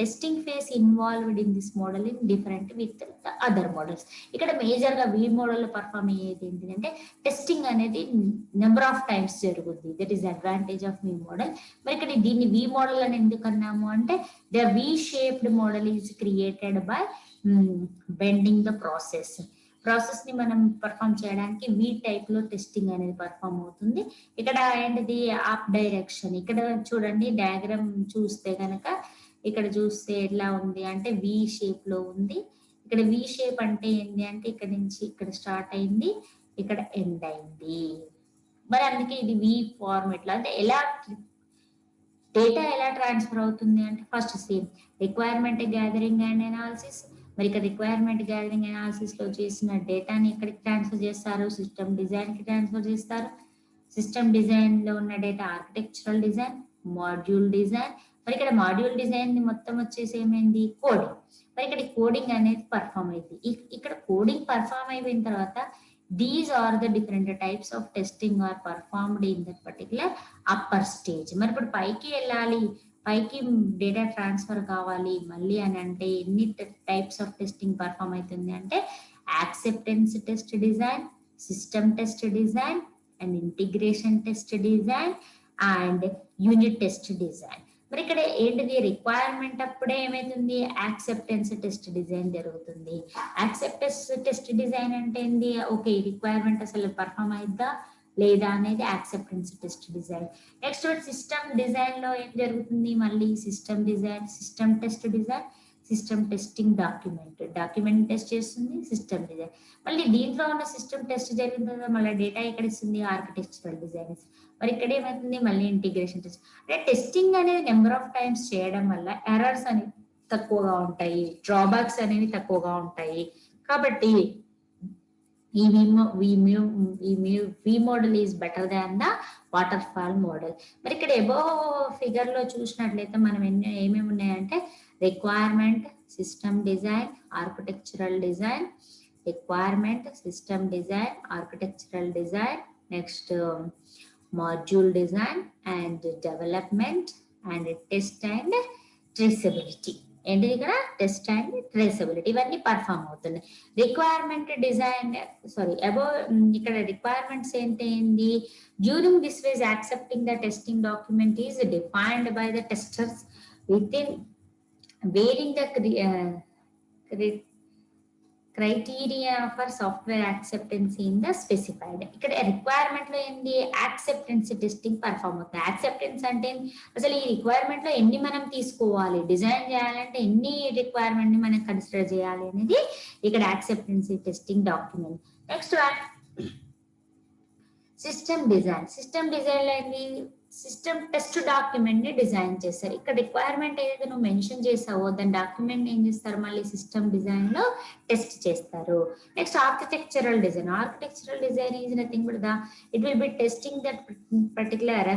testing phase involved in this model in different with the other models. ఇక్కడ మేజర్ గా వి మోడల్ లో పర్ఫామ్ అయ్యేది ఏంటంటే టెస్టింగ్ అనేది నెంబర్ ఆఫ్ టైమ్స్ జరుగుద్ది. That is advantage of V model. మరి ఇక్కడ దీన్ని వి మోడల్ అని ఎందుకు అన్నాము అంటే the V shaped model is created by bending the process ని మనం పర్ఫామ్ చేయడానికి వి టైప్ లో టెస్టింగ్ అనేది పర్ఫామ్ అవుతుంది. ఇక్కడ ఏంటిది అప్ డైరెక్షన్. ఇక్కడ చూడండి డయాగ్రామ్ చూస్తే కనుక ఇక్కడ చూస్తే ఎట్లా ఉంది అంటే వి షేప్ లో ఉంది. ఇక్కడ వి షేప్ అంటే ఏంటి అంటే ఇక్కడ నుంచి ఇక్కడ స్టార్ట్ అయింది, ఇక్కడ ఎండ్ అయింది. మరి అందుకే ఇది వి ఫార్మెట్ లో. అంటే ఎలా డేటా ఎలా ట్రాన్స్ఫర్ అవుతుంది అంటే first same requirement gathering and analysis. మరి ఇక్కడ రిక్వైర్మెంట్ గ్యాదరింగ్ అనాలిసిస్ లో చేసిన డేటాని ఎక్కడికి ట్రాన్స్ఫర్ చేస్తారు, సిస్టమ్ డిజైన్ కి ట్రాన్స్ఫర్ చేస్తారు. సిస్టమ్ డిజైన్ లో ఉన్న data architectural design, module design. మరి ఇక్కడ మాడ్యూల్ డిజైన్ ని మొత్తం వచ్చేసి ఏమైంది కోడింగ్. మరి ఇక్కడ కోడింగ్ అనేది పర్ఫామ్ అయింది. ఇక్కడ కోడింగ్ పర్ఫామ్ అయిపోయిన తర్వాత these are the different types of testing are performed in that particular upper stage. మరి ఇప్పుడు పైకి వెళ్ళాలి, పైకి డేటా ట్రాన్స్ఫర్ కావాలి మళ్ళీ అని అంటే ఎన్ని టైప్స్ ఆఫ్ టెస్టింగ్ పర్ఫామ్ అవుతుంది అంటే acceptance test design, system test design and integration test design and unit test design. మరి ఇక్కడ ఏంటిది రిక్వైర్మెంట్ అప్పుడే ఏమైతుంది యాక్సెప్టెన్స్ టెస్ట్ డిజైన్ జరుగుతుంది. యాక్సెప్టెన్స్ టెస్ట్ డిజైన్ అంటే ఏంది ఓకే రిక్వైర్మెంట్ అసలు పర్ఫామ్ అయిద్దా లేదా అనేది acceptance test design. Next system design లో ఏం జరుగుతుంది మళ్ళీ system design system test design system testing document test చేస్తుంది సిస్టమ్ డిజైన్. మళ్ళీ దీంట్లో ఉన్న సిస్టమ్ టెస్ట్ జరిగిన తర్వాత మళ్ళీ డేటా ఎక్కడ ఇస్తుంది ఆర్కిటెక్చరల్ డిజైన్స్. మరి ఇక్కడ ఏమవుతుంది మళ్ళీ ఇంటిగ్రేషన్ టెస్ట్. అంటే టెస్టింగ్ అనేది నెంబర్ ఆఫ్ టైమ్స్ చేయడం వల్ల ఎర్రర్స్ అనేవి తక్కువగా ఉంటాయి, డ్రాబ్యాక్స్ అనేవి తక్కువగా ఉంటాయి. కాబట్టి ఈ V model is better than the waterfall model. మరి ఇక్కడ ఎబో ఫిగర్ లో చూసినట్లయితే మనం ఏమేమి ఉన్నాయంటే requirement system design architectural design requirement system design architectural design next module design and development and test and traceability. ఏంటిది ఇక్కడ టెస్ట్ అండ్ ట్రేసబిలిటీ ఇవన్నీ పర్ఫామ్ అవుతున్నాయి. రిక్వైర్మెంట్ డిజైన్ ఇక్కడ రిక్వైర్మెంట్స్ ఏంటి during this was accepting the testing document is defined by the testers with in varying the criteria for software acceptance in the specified. ఇక్కడ requirement లో ఏంటి acceptance testing perform అవుతుంది. Acceptance అంటే అసలు ఈ requirement లో ఎన్ని మనం తీసుకోవాలి డిజైన్ చేయాలంటే ఎన్ని రిక్వైర్మెంట్ ని మనం కన్సిడర్ చేయాలి అనేది ఇక్కడ acceptance testing document. Next system design లో ఏంటి సిస్టమ్ టెస్ట్ డాక్యుమెంట్ ని డిజైన్ చేస్తారు. ఇక్కడ రిక్వైర్మెంట్ ఏదైతే నువ్వు మెన్షన్ చేసావో దాని డాక్యుమెంట్ ఏం చేస్తారు మళ్ళీ సిస్టమ్ డిజైన్ లో టెస్ట్ చేస్తారు. Next architectural design is nothing but it will be testing that particular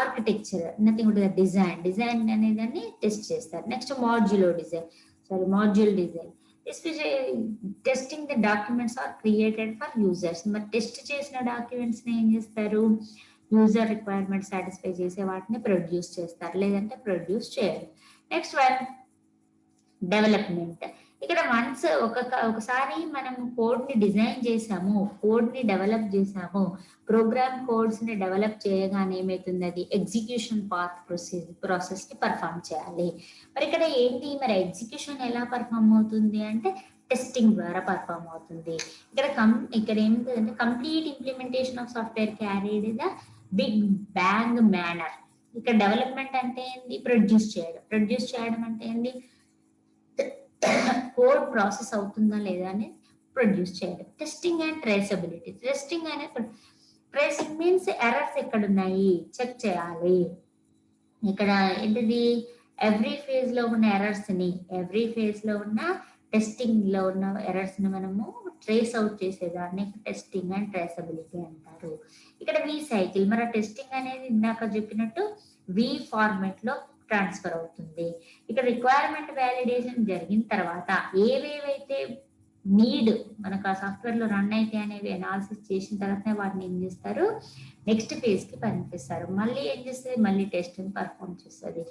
architecture nothing but the design అనేదాన్ని టెస్ట్ చేస్తారు. Next module design testing the documents are created for users. మరి test చేసిన documents ని ఏం చేస్తారు user requirement satisfy చేసే వాటిని produce చేస్తారు లేదంటే ప్రొడ్యూస్ చేయరు. Next development. ఇక్కడ వన్స్ ఒకసారి మనం కోడ్ ని డిజైన్ చేసాము కోడ్ ని డెవలప్ చేసాము ప్రోగ్రామ్ కోడ్స్ ని డెవలప్ చేయగానే ఏమైతుంది అది ఎగ్జిక్యూషన్ పాత్ ప్రాసెస్ ని పర్ఫామ్ చేయాలి. మరి ఇక్కడ ఏంటి మరి ఎగ్జిక్యూషన్ ఎలా పర్ఫామ్ అవుతుంది అంటే టెస్టింగ్ ద్వారా పర్ఫామ్ అవుతుంది. ఇక్కడ ఏమిటంటే complete implementation of software carried the big bang manner. ఇక్కడ డెవలప్మెంట్ అంటే ఏంటి ప్రొడ్యూస్ చేయడం అంటే ఏంటి కోడ్ ప్రాసెస్ అవుతుందా లేదా అని ప్రొడ్యూస్ చేయడం. Testing and traceability tracing means errors ఎక్కడ ఉన్నాయి చెక్ చేయాలి. ఇక్కడ ఏంటిది ఎవ్రీ ఫేజ్ లో ఉన్న ఎర్రర్స్ ని టెస్టింగ్ లో ఉన్న ఎర్రర్స్ ని మనము ట్రేస్ అవుట్ చేసేదాన్ని టెస్టింగ్ అండ్ ట్రేసబిలిటీ అంటారు. ఇక్కడ వి సైకిల్ మరి టెస్టింగ్ అనేది ఇందాక చెప్పినట్టు వి ఫార్మాట్ లో ట్రాన్స్ఫర్ అవుతుంది. ఇక్కడ రిక్వైర్మెంట్ వ్యాలిడేషన్ జరిగిన తర్వాత ఏవేవైతే నీడ్ మనకు ఆ సాఫ్ట్వేర్ లో రన్ అయితే అనేవి అనాలిసిస్ చేసిన తర్వాత వాటిని ఏం చేస్తారు నెక్స్ట్ ఫేజ్ కి పంపిస్తారు. మళ్ళీ ఏం చేస్తుంది మళ్ళీ టెస్టింగ్ పర్ఫామ్ చేస్తుంది.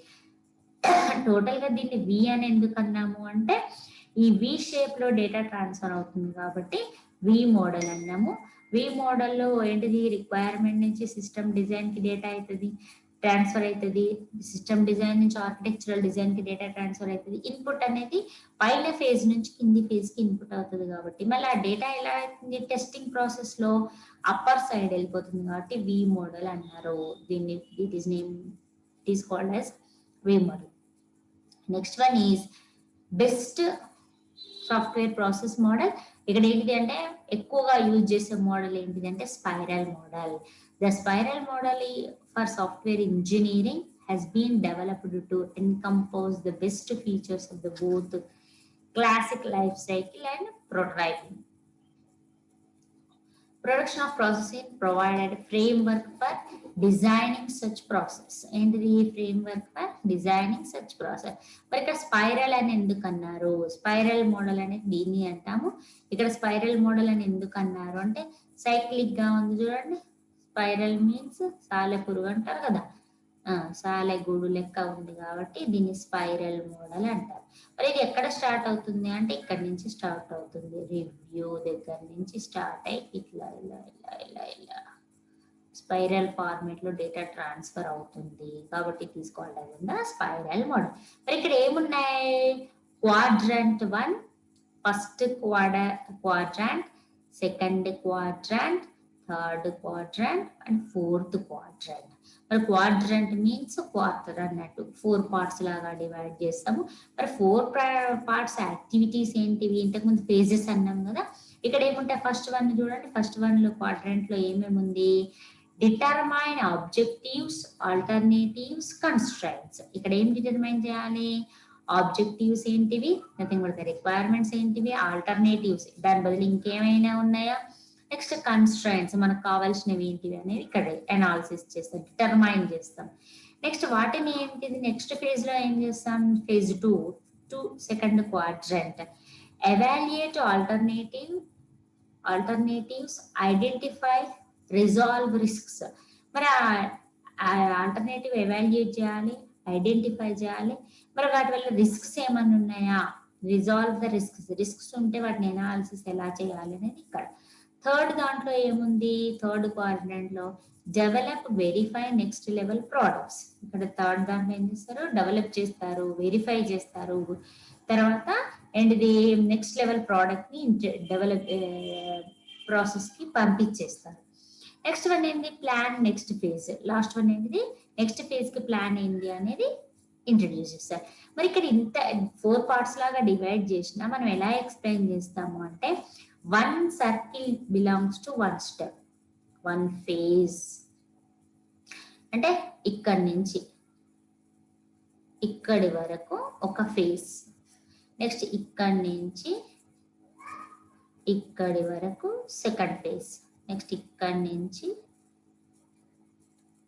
టోటల్ గా దీన్ని వి అని ఎందుకు అన్నాము అంటే ఈ వి షేప్ లో డేటా ట్రాన్స్ఫర్ అవుతుంది కాబట్టి వి మోడల్ అన్నాము. వి మోడల్లో ఏంటిది రిక్వైర్మెంట్ నుంచి సిస్టమ్ డిజైన్ కి డేటా అవుతుంది ట్రాన్స్ఫర్ అవుతుంది. సిస్టమ్ డిజైన్ నుంచి ఆర్కిటెక్చరల్ డిజైన్ కి డేటా ట్రాన్స్ఫర్ అవుతుంది. ఇన్పుట్ అనేది పైన ఫేజ్ నుంచి కింది ఫేజ్ కి ఇన్పుట్ అవుతుంది కాబట్టి మళ్ళీ ఆ డేటా ఎలా అవుతుంది టెస్టింగ్ ప్రాసెస్ లో అప్పర్ సైడ్ వెళ్ళిపోతుంది కాబట్టి వి మోడల్ అన్నారు. దీన్ని it is called as V model. Next one is best software process model. ఇక్కడ ఏంటిది అంటే ఎక్కువగా యూజ్ చేసే మోడల్ ఏంటిది అంటే spiral model. The spiral model for software engineering has been developed to encompass the best features of the both classic life cycle and prototyping. Production of processing provided framework for designing such process. And the framework for designing such process. మరి ఇక్కడ spiral అని ఎందుకు అన్నారు spiral model అనేది దీన్ని అంటాము. ఇక్కడ spiral model అని ఎందుకు అన్నారు అంటే సైక్లిక్ గా ఉంది చూడండి. స్పైరల్ మీన్స్ సాలెపురుగు అంటారు కదా సాలెగూడు లెక్క ఉంది కాబట్టి దీన్ని స్పైరల్ మోడల్ అంటారు. మరి ఇది ఎక్కడ స్టార్ట్ అవుతుంది అంటే ఇక్కడ నుంచి స్టార్ట్ అవుతుంది. రివ్యూ దగ్గర నుంచి స్టార్ట్ అయ్యి ఇట్లా స్పైరల్ ఫార్మేట్ లో డేటా ట్రాన్స్ఫర్ అవుతుంది కాబట్టి తీసుకోవాలి స్పైరల్ మోడల్. మరి ఇక్కడ ఏమున్నాయి? Quadrant 1, first quadrant, second quadrant, third quadrant and fourth quadrant. మరి క్వాడ్రంట్ మీన్స్ క్వార్టర్ అన్నట్టు 4 పార్ట్స్ లాగా డివైడ్ చేస్తాము. మరి 4 పార్ట్స్ యాక్టివిటీస్ ఏంటివి? ఇంతకుముందు ఫేజెస్ అన్నాం కదా. ఇక్కడ ఏముంటాయి? ఫస్ట్ వన్ చూడండి. ఫస్ట్ వన్ లో క్వాడ్రంట్ లో ఏమేమి ఉంది? Determine objectives, alternatives, constraints. ఇక్కడ ఏం డిటర్మైన్ చేయాలి? ఆబ్జెక్టివ్స్ ఏంటివి? నథింగ్ బట్ ద రిక్వైర్మెంట్స్ ఏంటివి? ఆల్టర్నేటివ్స్, దాని బదులు ఇంకేమైనా ఉన్నాయా? నెక్స్ట్ కన్స్ట్రైంట్స్, మనకు కావాల్సినవి ఏంటివి అనేది ఇక్కడ అనాలిసిస్ చేస్తాం, డిటర్మైన్ చేస్తాం. నెక్స్ట్ వాటిని ఏంటిది? నెక్స్ట్ ఫేజ్ లో ఏం చేస్తాం? Phase 2 second quadrant, evaluate alternatives, identify, resolve risks. మరి ఆల్టర్నేటివ్ ఎవాల్యుయేట్ చేయాలి, ఐడెంటిఫై చేయాలి. మరి వాటి వల్ల రిస్క్స్ ఏమైనా ఉన్నాయా? రిజాల్వ్ ద రిస్క్స్ ఉంటే వాటిని ఎనాలిసిస్ ఎలా చేయాలి అనేది ఇక్కడ. థర్డ్ దాంట్లో ఏముంది? థర్డ్ క్వాడ్రంట్ లో develop, verify, next level products. ఇక్కడ థర్డ్ దాంట్లో ఏం చేస్తారు? డెవలప్ చేస్తారు, వెరిఫై చేస్తారు, తర్వాత ఏంటిది? నెక్స్ట్ లెవెల్ ప్రోడక్ట్ ని డెవలప్ ప్రాసెస్ కి పంపించేస్తారు. నెక్స్ట్ వన్ ఏంటి? Plan next phase. Last one ఏంటిది? నెక్స్ట్ ఫేజ్ కి ప్లాన్ ఏంటి అనేది ఇంట్రడ్యూస్ చేస్తారు. మరి ఇక్కడ ఇంత 4 పార్ట్స్ లాగా డివైడ్ చేసినా మనం ఎలా ఎక్స్ప్లెయిన్ చేస్తాము అంటే, 1 circle belongs to 1 step, 1 phase. అంటే ఇక్కడి నుంచి ఇక్కడి వరకు ఒక ఫేజ్. నెక్స్ట్ ఇక్కడి నుంచి ఇక్కడి వరకు సెకండ్ ఫేజ్. నెక్స్ట్ ఇక్కడి నుంచి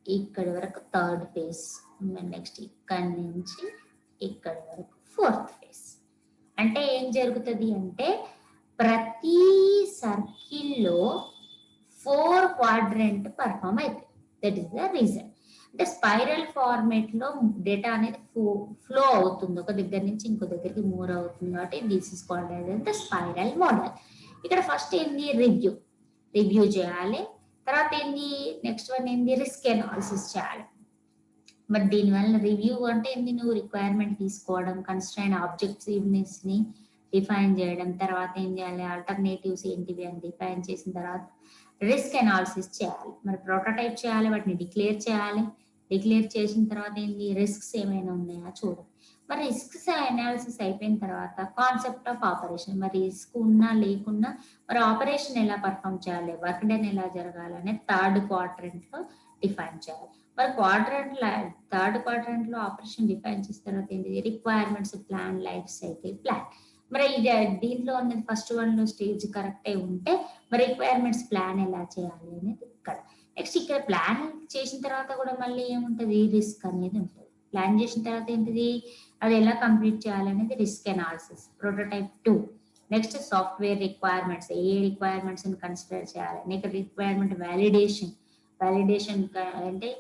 ఇక్కడి వరకు థర్డ్ ఫేజ్. నెక్స్ట్ ఇక్కడి నుంచి ఇక్కడి వరకు ఫోర్త్ ఫేజ్. అంటే ఏం జరుగుతుంది అంటే, ప్రతి సర్కిల్లో 4 క్వాడ్రంట్ పర్ఫామ్ అవుతాయి. That is the reason. అంటే స్పైరల్ ఫార్మేట్ లో డేటా అనేది ఫ్లో అవుతుంది, ఒక దగ్గర నుంచి ఇంకో దగ్గరికి మూవ్ అవుతుంది. కాబట్టి this is called the spiral model. ఇక్కడ ఫస్ట్ ఏంది? రివ్యూ చేయాలి. తర్వాత ఏంది? నెక్స్ట్ వన్ ఏంది? రిస్క్ అనాలిసిస్ చేయాలి. మరి దీనివల్ల రివ్యూ అంటే ఏంది? నువ్వు రిక్వైర్మెంట్ తీసుకోవడం, కన్స్ట్రైన్ ఆబ్జెక్టివ్నెస్ ని డిఫైన్ చేయడం, తర్వాత ఏం చేయాలి? ఆల్టర్నేటివ్స్ ఏంటివి అని డిఫైన్ చేసిన తర్వాత రిస్క్ అనాలిసిస్ చేయాలి. మరి ప్రోటోటైప్ చేయాలి, వాటిని డిక్లేర్ చేయాలి. డిక్లేర్ చేసిన తర్వాత ఏంటి? రిస్క్స్ ఏమైనా ఉన్నాయా చూడాలి. మరి రిస్క్స్ అనాలిసిస్ అయిపోయిన తర్వాత కాన్సెప్ట్ ఆఫ్ ఆపరేషన్, మరి రిస్క్ ఉన్నా లేకున్నా మరి ఆపరేషన్ ఎలా పర్ఫామ్ చేయాలి, వర్క్ డన్ ఎలా జరగాలి అనేది థర్డ్ క్వాడ్రంట్ లో డిఫైన్ చేయాలి. మరి థర్డ్ క్వాడ్రంట్ లో ఆపరేషన్ డిఫైన్ చేసిన తర్వాత ఏంటి? Requirements plan, life cycle plan. మరి దీంట్లో ఉన్నది ఫస్ట్ వన్ లో స్టేజ్ కరెక్ట్ అయి ఉంటే మరి రిక్వైర్మెంట్స్ ప్లాన్ ఎలా చేయాలి అనేది ఇక్కడ. నెక్స్ట్ ఇక్కడ ప్లాన్ చేసిన తర్వాత కూడా మళ్ళీ ఏముంటది? రిస్క్ అనేది ఉంటుంది. ప్లాన్ చేసిన తర్వాత ఏంటిది? అది ఎలా కంప్లీట్ చేయాలి అనేది risk analysis. Prototype 2. Next software requirements, ఏ రిక్వైర్మెంట్స్ కన్సిడర్ చేయాలి. నెక్స్ట్ రిక్వైర్మెంట్ వ్యాలిడేషన్ అంటే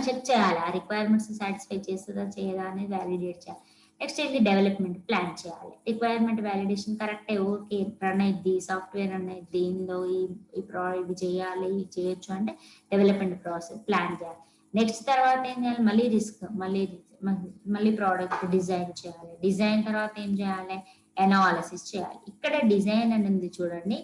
చెక్ చేయాలి, ఆ రిక్వైర్మెంట్స్ సాటిస్ఫై చేస్తుందా చేయదా అనేది వ్యాలిడేట్ చేయాలి. నెక్స్ట్ ఏంటి? డెవలప్మెంట్ ప్లాన్ చేయాలి. Requirement validation correct okay run అయింది, సాఫ్ట్వేర్ రన్ అయింది, ఇందులో ఇవి చేయాలి, ఇవి చేయొచ్చు అంటే డెవలప్మెంట్ ప్రాసెస్ ప్లాన్ చేయాలి. నెక్స్ట్ తర్వాత ఏం చేయాలి? మళ్ళీ రిస్క్, మళ్ళీ ప్రోడక్ట్ డిజైన్ చేయాలి. డిజైన్ తర్వాత ఏం చేయాలి? అనాలిసిస్ చేయాలి. ఇక్కడ డిజైన్ అని ఉంది చూడండి,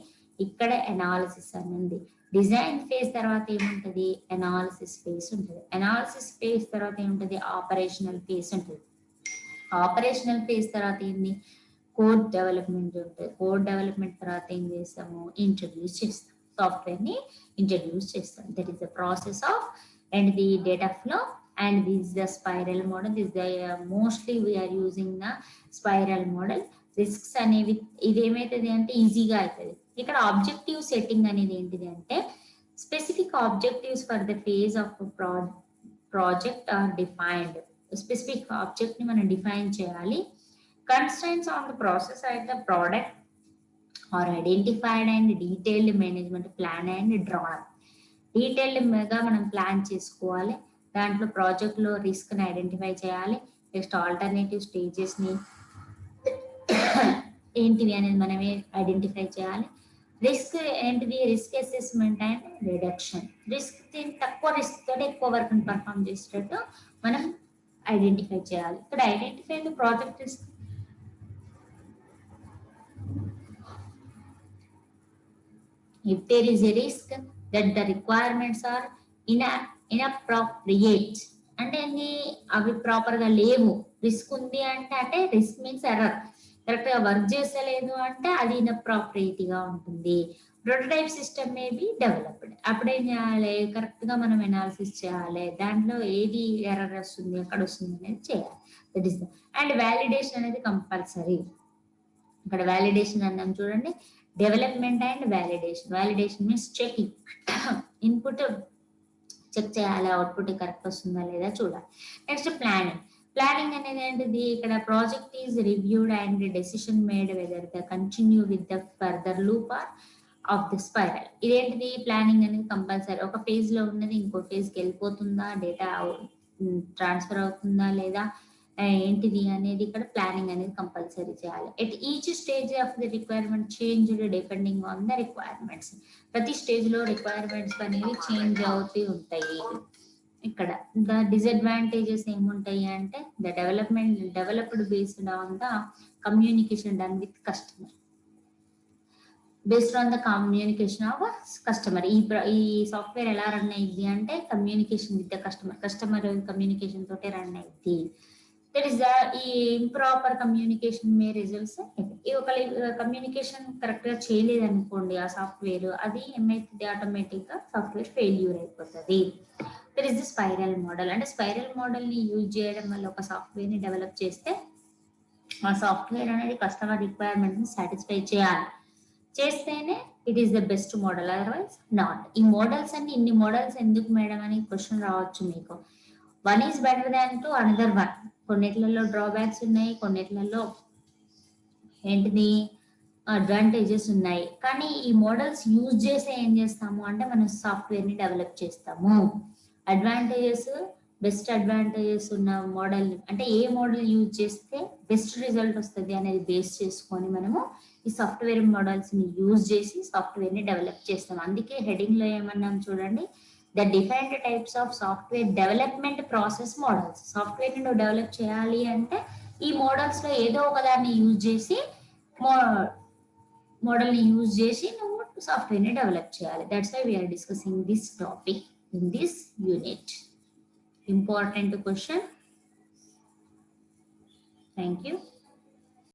ఇక్కడ అనాలిసిస్ అని ఉంది. డిజైన్ ఫేజ్ తర్వాత ఏముంటది? అనాలిసిస్ ఫేజ్ ఉంటుంది. అనాలిసిస్ ఫేజ్ తర్వాత ఏముంటది? ఆపరేషనల్ ఫేజ్ ఉంటుంది. ఆపరేషనల్ ఫేజ్ తర్వాత ఏంటి? కోడ్ డెవలప్మెంట్ ఉంటుంది. కోడ్ డెవలప్మెంట్ తర్వాత ఏం చేస్తాము? ఇంట్రడ్యూస్ చేస్తాం, సాఫ్ట్వేర్ ని ఇంట్రడ్యూస్ చేస్తాం. That is the process of and the data flow and this the spiral model. This the mostly we are using the spiral model. Risks అనేవి ఇదేమైతుంది అంటే ఈజీగా అవుతుంది. ఇక్కడ ఆబ్జెక్టివ్ సెట్టింగ్ అనేది ఏంటిది అంటే, specific objectives for the phase of project are defined. Specific object ని మనం డిఫైన్ చేయాలి. Constraints on the process and the product are identified and detailed management plan and drawn. Detailed గా మనం ప్లాన్ చేసుకోవాలి. దాంట్లో ప్రాజెక్ట్ లో రిస్క్ ని identify చేయాలి. నెక్స్ట్ ఆల్టర్నేటివ్ స్టేజెస్ ని ఏంటివి అనేది మనమే ఐడెంటిఫై చేయాలి. రిస్క్ ఏంటిది? Risk assessment and reduction. తక్కువ రిస్క్ తోటి ఎక్కువ వర్క్ పర్ఫామ్ చేసేటట్టు మనం ఐడెంటిఫై చేయాలి. ఇక్కడ identify the project risk. If there is a risk that the requirements are inappropriate అంటే ఏంది? అవి ప్రాపర్ గా లేవు. రిస్క్ ఉంది అంటే రిస్క్ మీన్స్ ఎర్రర్. కరెక్ట్ గా వర్క్ చేసలేదు అంటే అది ఇన్అప్రాప్రియేట్ గా ఉంటుంది. Prototype system may be developed. అప్పుడేం చేయాలి? కరెక్ట్ గా మనం ఎనాలిసిస్ చేయాలి. దాంట్లో ఏది ఎర్రర్ వస్తుంది, ఎక్కడ వస్తుంది అనేది చేయాలి. దట్ ఈస్ అండ్ వ్యాలిడేషన్ అనేది కంపల్సరీ. ఇక్కడ వ్యాలిడేషన్ అన్నాం చూడండి, development and validation. Validation means checking. Input check చేయాలి, అవుట్పుట్ కరెక్ట్ వస్తుందా లేదా చూడాలి. Next planning. ప్లానింగ్ అనేది ఏంటిది? ఇక్కడ project is reviewed and decision made whether the continue with the further loop or of the spiral. ఇదేంటిది? ప్లానింగ్ అనేది compulsory. ఒక ఫేజ్ లో ఉన్నది ఇంకో ఫేజ్ కి వెళ్ళిపోతుందా, డేటా ట్రాన్స్ఫర్ అవుతుందా లేదా ఏంటిది అనేది ఇక్కడ ప్లానింగ్ అనేది కంపల్సరీ చేయాలి. At each stage of the requirement change depending on the requirements. ప్రతి స్టేజ్ లో రిక్వైర్మెంట్స్ అనేవి చేంజ్ అవుతూ ఉంటాయి. ఇక్కడ ద డిసడ్వాంటేజెస్ ఏముంటాయి అంటే the developed based on the communication done with customer. Based on the communication of customer. ఈ software ఎలా రన్ అయ్యింది అంటే communication with the customer communication తోటే రన్ అయ్యింది. దట్ ఈస్ ద ఈ ఇంప్రాపర్ కమ్యూనికేషన్ మే రిజల్ట్స్. ఈ ఒక కమ్యూనికేషన్ కరెక్ట్ గా చేయలేదు అనుకోండి ఆ సాఫ్ట్వేర్, అది ఏమైతుంది? ఆటోమేటిక్ గా సాఫ్ట్వేర్ ఫెయిల్యూర్ అయిపోతుంది. That is the spiral model. అంటే స్పైరల్ మోడల్ ని యూజ్ చేయడం వల్ల ఒక సాఫ్ట్వేర్ ని డెవలప్ చేస్తే ఆ సాఫ్ట్వేర్ అనేది కస్టమర్ రిక్వైర్మెంట్ ని సాటిస్ఫై చేస్తేనే it is the best model, otherwise not. ఈ మోడల్స్ అన్ని ఇన్ని మోడల్స్ ఎందుకు మేడం అని క్వశ్చన్ రావచ్చు మీకు. One is better than to another one. కొన్నిట్లలో డ్రాబ్యాక్స్ ఉన్నాయి, కొన్నిట్లలో ఏంటిది అడ్వాంటేజెస్ ఉన్నాయి. కానీ ఈ మోడల్స్ యూజ్ చేసి ఏం చేస్తాము అంటే మనం సాఫ్ట్వేర్ ని డెవలప్ చేస్తాము. అడ్వాంటేజెస్, బెస్ట్ అడ్వాంటేజెస్ ఉన్న మోడల్ అంటే ఏ మోడల్ యూజ్ చేస్తే బెస్ట్ రిజల్ట్ వస్తుంది అనేది బేస్ చేసుకొని మనము ఈ సాఫ్ట్వేర్ మోడల్స్ ని యూజ్ చేసి సాఫ్ట్వేర్ ని డెవలప్ చేస్తాం. అందుకే హెడింగ్ లో ఏమన్నాం చూడండి, the different types of software development process models. Software ని డెవలప్ చేయాలి అంటే ఈ మోడల్స్ లో ఏదో ఒక దాన్ని యూజ్ చేసి మోడల్ ని యూజ్ చేసి నువ్వు సాఫ్ట్వేర్ ని డెవలప్ చేయాలి. That's why we are discussing this topic in this unit. Important question. Thank you.